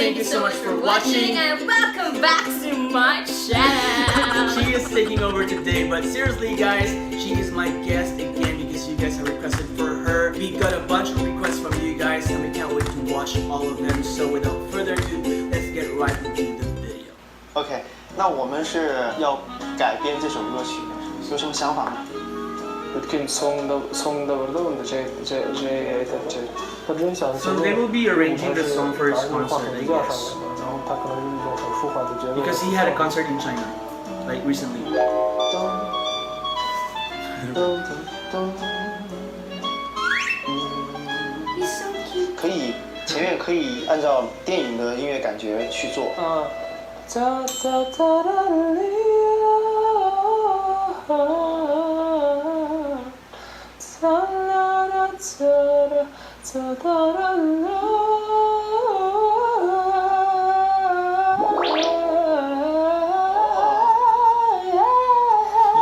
Thank you so much for watching and welcome back to my channel. She is taking over today, but seriously guys, she is my guest again because you guys have requested for her. We got a bunch of requests from you guys and we can't wait to watch all of them. So without further ado, let's get right into the video. OK， 那我们是要改编这首歌曲，有什么想法吗？ өткен соңында бар да онда жай айтады So they will be arranging the song for his concert, I guess. Because he had a concert in China, like recently. He's so cute. 可以，前面可以按照电影的音乐感觉去做。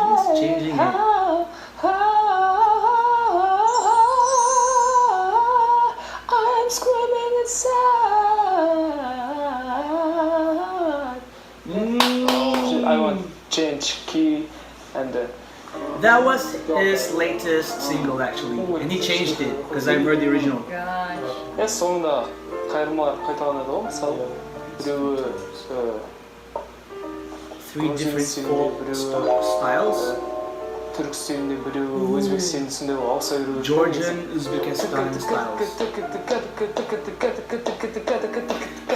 He's changing it. I'm screaming inside. I want change key and. That was his latest single actually, and he changed it because I've heard the original. Gosh. соңында қайталанады ғой мысалы біреуі Three different folk styles. түрік стилінде біреуі өзбек стилінде ауыса беру Georgian, Uzbekistan styles.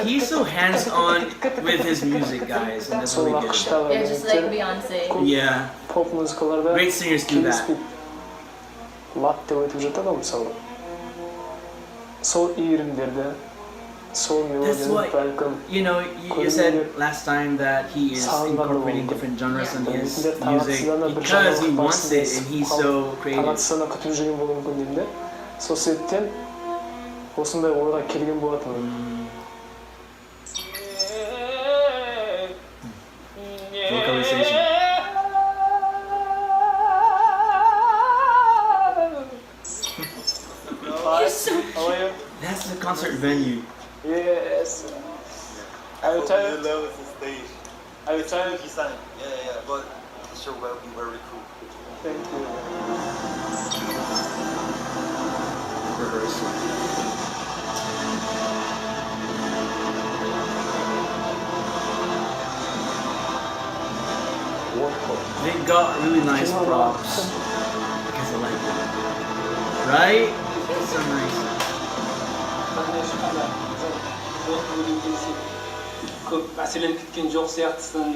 He's so hands-on with his music, guys, and that's really good. Yeah, just like Beyonce. Yeah, поп музыкаларда great singers do that. лат деп айтып жатады ғой мысалы сол иірімдерді сол That's мелодияны why, бәлкім you know, you said last time that he is incorporating different genres in his music because he wants it and he's so creative. тағатсыздана күтіп жүрген болуы мүмкін деймін де сол себептен осындай ойға келген болатын Vocalization. He's so cute. That's the concert venue. Yes. I will tell you. Level is the stage. I will tell you. He sang. Yeah, but the show will be very cool. Thank you. Rehearsal. They got really nice props because I like it. Right? It's so nice. көп мәселен кеткен жоқ сияқтысың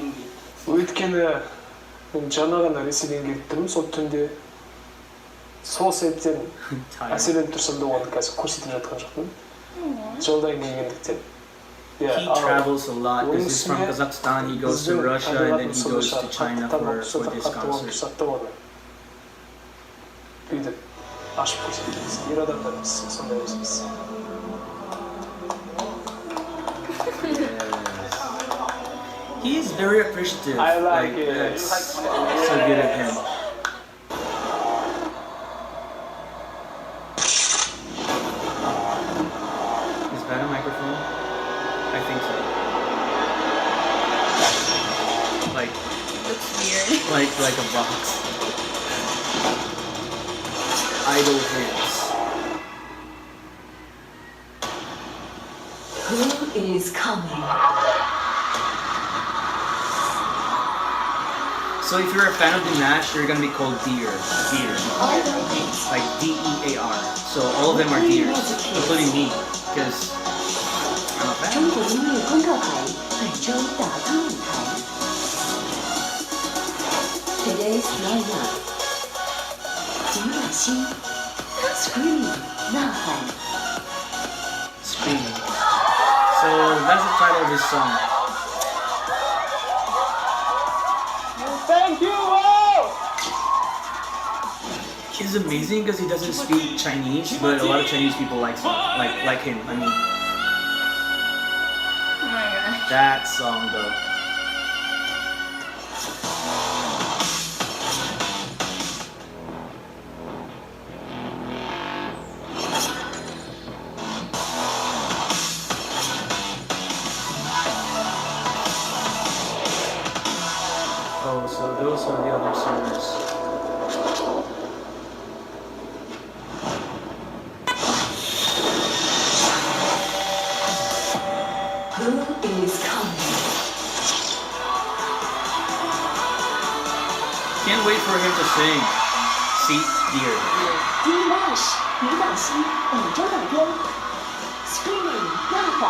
өйткені мен жаңа ғана ресейден келіп тұрмын сол түнде сол себептен мәселен тұрсам да оны қазір көрсетіп жатқан жоқпын жолдан келгендіктен He travels a lot because he's from Kazakhstan, he goes to Russia and then he goes to China for this concert. Бүйтіп ашып көрсетеміз ер адамдарымыз сондай өзіміз He is very appreciative. I like it. That's so good of him. Is that a microphone? I think so. Looks weird. Like a box. Idol hits. Who is coming? So if you're a fan of Dimash, you're gonna be called Deer. Like D-E-A-R. So all of them are Deers, including me, because I'm a fan. 中国音乐公告牌本周打歌舞台 Today's lineup 迪玛希 Scream 呐喊 Screaming. So that's the title of this song. Thank you all! He's amazing because he doesn't speak Chinese, but a lot of Chinese people like him. I mean, Oh my gosh. that song though. sing. Seat dear. Dimash 女导星本周改编 Screaming 呐喊。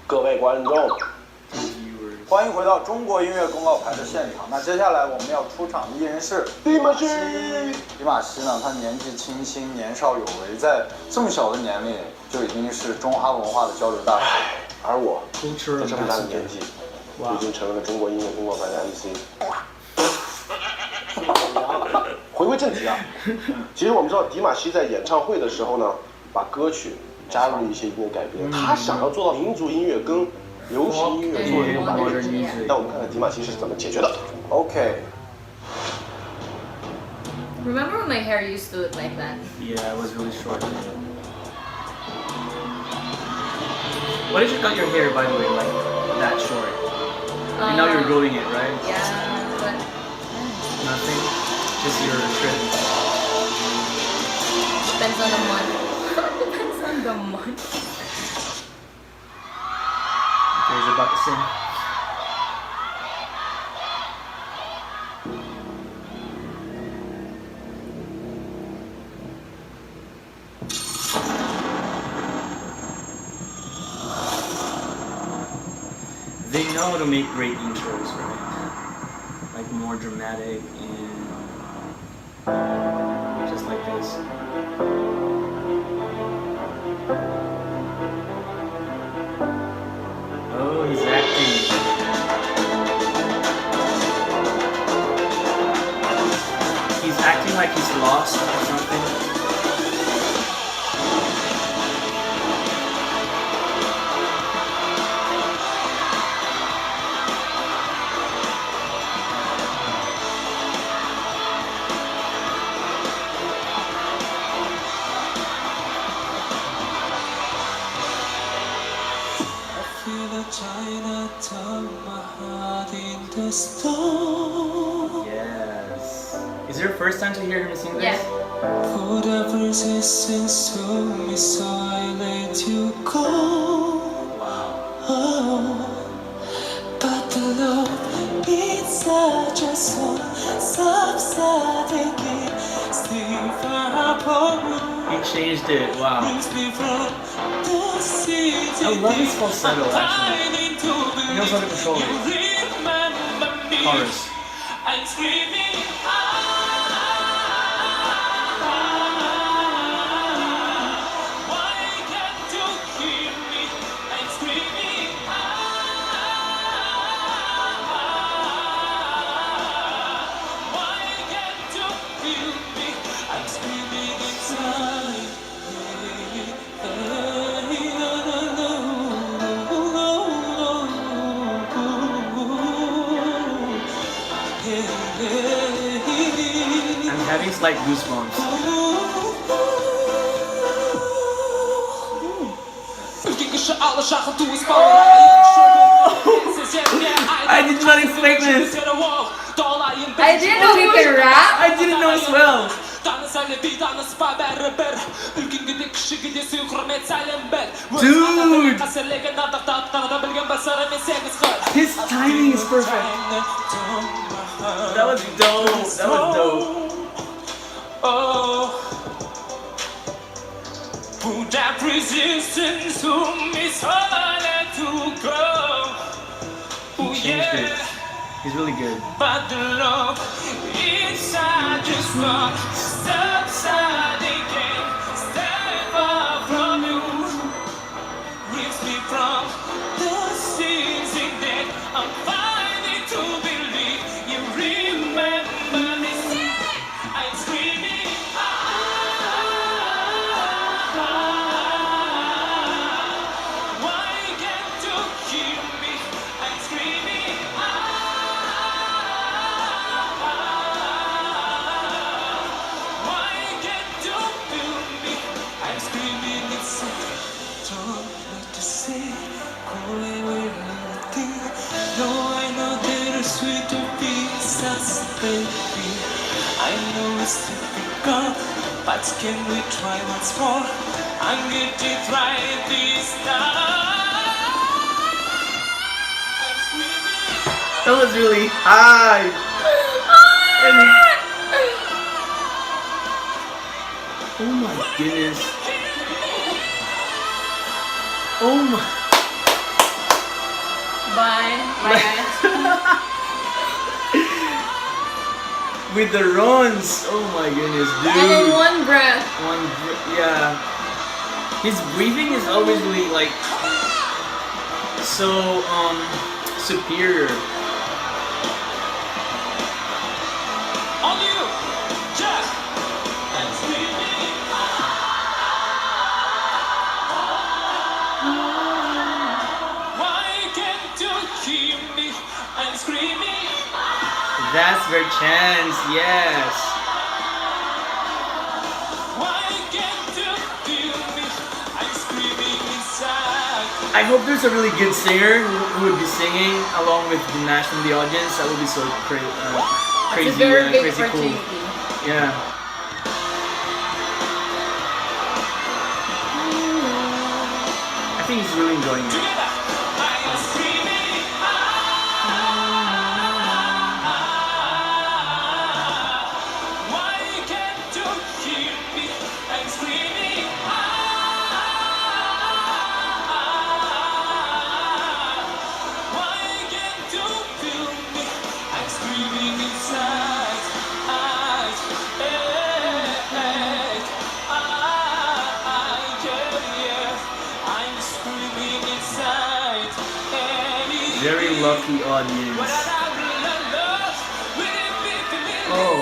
各位观众，欢迎回到中国音乐公告牌的现场。那接下来我们要出场的艺人是迪玛希。迪玛希呢，他年纪轻轻，年少有为，在这么小的年龄就已经是中哈文化的交流大使。而我在这么大的年纪，已经成为了中国音乐公告牌的 MC。回归正题啊，其实我们知道迪玛希在演唱会的时候呢，把歌曲加入了一些音乐改编，他想要做到民族音乐跟流行音乐做一个完美的结合。那我们看看迪玛希是怎么解决的。OK。 Remember when my hair used to look like that? Yeah, it was really short. Why did you cut your hair, by the way, like that short? And now you're growing it, right? Yeah, but Nothing? Just your trim. depends on the month. Depends on the month. Okay, he's about to sing. They know how to make great intros, right? Like more dramatic and just like this. Oh, he's acting. He's acting like he's lost or something. Yes. Is it your first time to hear him sing this? Yeah. Whatever resistance to me, so I let you go. Oh, but the love inside your soul subsiding, stay far apart. He changed it. Wow. Brings me from the city. I love his falsetto actually. He knows how to control it. Chorus. I'm screaming. Why can't you hear me? I'm screaming. Why can't you feel me? I'm screaming inside. I'm having slight goosebumps. I did not expect this. I didn't know he could rap. I didn't know as well. Dude! His timing is perfect. That was dope. That was dope. Oh, put that resistance to me, so I let to go. Oh, He changed it. He's really good. But the love inside just not subsiding, can't stay far from you. Rips me from the season that I'm finding to believe you remember me. I'm screaming. Why can't you hear me? I'm screaming. Why can't you feel me? I'm screaming inside. Don't let to say, go away where everything. No, I know there is sweeter pieces, baby. I know it's difficult, but can we try once more? I'm getting right this time. I'm screaming. That was really high. And oh my goodness. Oh my. Bye. Bye, guys. With the runs. Oh my goodness, dude. And in one breath. Yeah. His breathing is always really like so superior. On you, Jack. And screaming. Why can't you hear me? I'm screaming. That's their chance, yes. Why can't you feel me? I'm screaming inside. I hope there's a really good singer who would be singing along with Dimash from the audience. That would be so crazy, It's a very big crazy cool. opportunity. Yeah. I think he's really enjoying it. Together, I'm screaming. Why can't you hear me? I'm screaming. Why can't you feel me? I'm screaming inside. I'm screaming inside. Very lucky audience. Oh.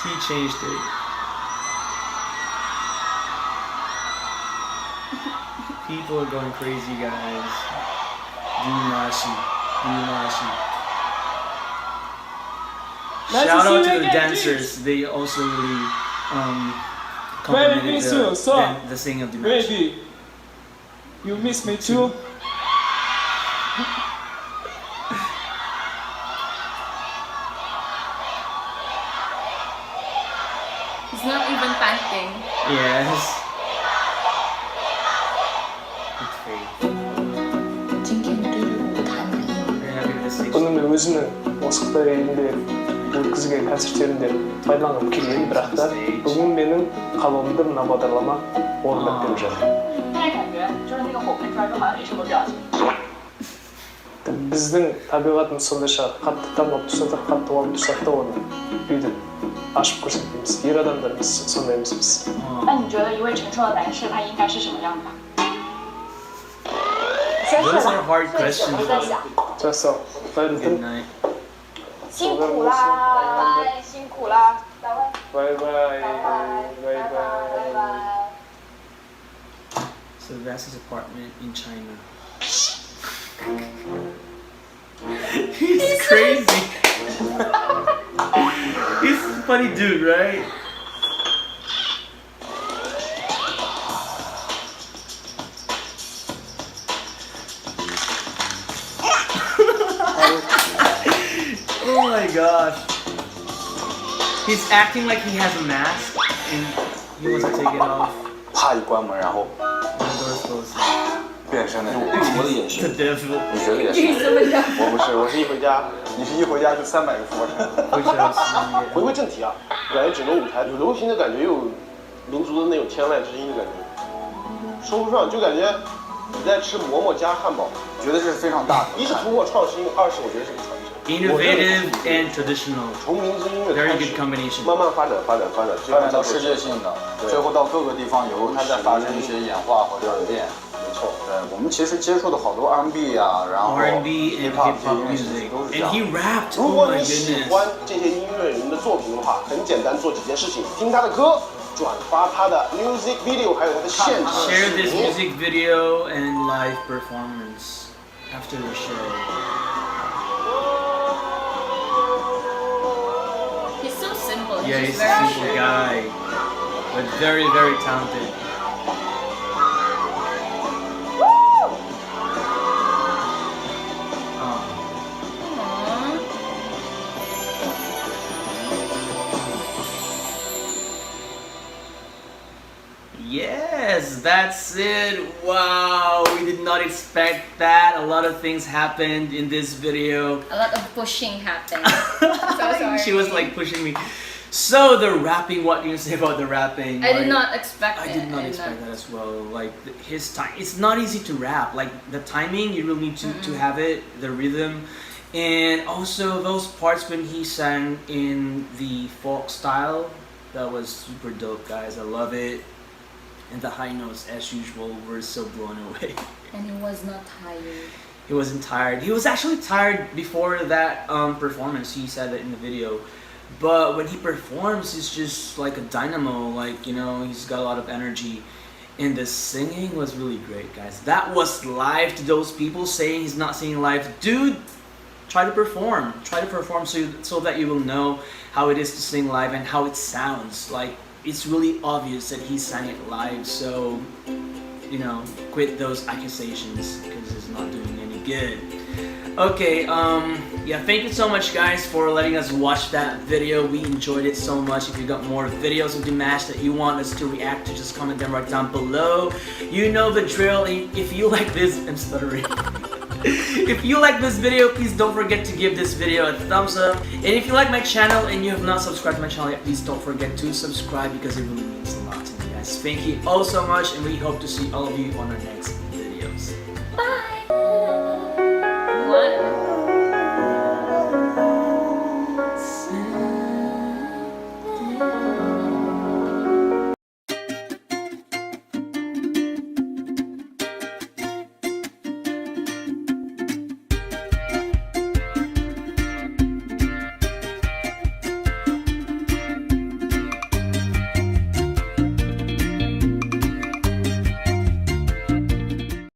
He changed it. People are going crazy, guys. Dimash. Nice Shout to out see to you the again, dancers. They also really complimented the singing of Dimash. Baby, you miss me too? He's not even panting. Yes. Good faith. 今天对于舞台满意吗？ Very happy with the stage. Bunun өзінің осы Қытай елінде өткізген концерттерінде пайдаланған келген, бірақ та бүгін менің қалауымды мына бағдарлама орындап беріп жатыр. 现在感觉就是那个火喷出来之后好像没什么表情。 Біздің табиғатымыз сондай шығар, қатты танып тұрсақ, қатты қуанып тұрсақ та оны бүйтіп ашып көрсетпейміз. Ер адамдарымыз сондай емеспіз. 那你觉得一位成熟的男士他应该是什么样的？ Those are hard questions. 我在想， 좋았어. Good 바이바이. night. 辛苦啦，辛苦啦，拜拜。 바이바이. 바이바이. So that's his apartment in China. He's crazy. He's a funny dude, right? Oh my gosh. He's acting like he has a mask and he wants to take it off. 啪一关门，然后 The door's closed. 变身那种。我的也 The devil. 你觉得也你怎么样？我不是，我是一回家，你是一回家就300个俯卧撑。 We should have seen it. 回归正题啊，感觉整个舞台有流行的感觉，又有民族的那种天籁之音的感觉，说不上，就感觉你在吃馍馍加汉堡。觉得是非常大的。一是突破创新，二是我觉得是个传承。 Innovative and traditional. 从民族音乐 Very 开 good 始， combination. 慢慢发展，最发后展到世界性的，最后到各个地方以后，它再发生一些演化或者转变。没错。对，我们其实接触的好多 R&B 啊，然后 R&B and hip hop hip hop 这些 music. 都是这 And 样。 he rapped. 如 Oh 果 my 你喜 goodness. 欢这些音乐人的作品的话，很简单，做几件事情：听他的歌，转发他的 music video，还有他的现场 Share 视 this 频。 music video and live performance after the show. He's so simple. Yeah, He's he's just a very simple sure. guy, but very, very talented. Aww. Yes, that's it. Wow, we did not expect that. A lot of things happened in this video. A lot of pushing happened. So sorry. She was like pushing me. So the rapping, what do you say about the rapping? I did not expect it. I did not expect that as well. Like his time, it's not easy to rap. Like the timing, you really need to have it, the rhythm, and also those parts when he sang in the folk style, that was super dope, guys. I love it. And the high notes, as usual, were so blown away. And he was not tired. He wasn't tired. He was actually tired before that performance. He said that in the video. But when he performs, he's just like a dynamo. Like, you know, he's got a lot of energy. And the singing was really great, guys. That was live. To those people saying he's not singing live, dude, try to perform. Try to perform so that you will know how it is to sing live and how it sounds. Like, it's really obvious that he sang it live, so, you know, quit those accusations because it's not doing any good. Okay, yeah, thank you so much, guys, for letting us watch that video. We enjoyed it so much. If you got more videos of Dimash that you want us to react to, just comment them right down below. You know the drill. If you like this, I'm stuttering. If you like this video, please don't forget to give this video a thumbs up. And if you like my channel and you have not subscribed to my channel yet, please don't forget to subscribe because it really means a lot to me, guys. Thank you all so much, and we hope to see all of you on our next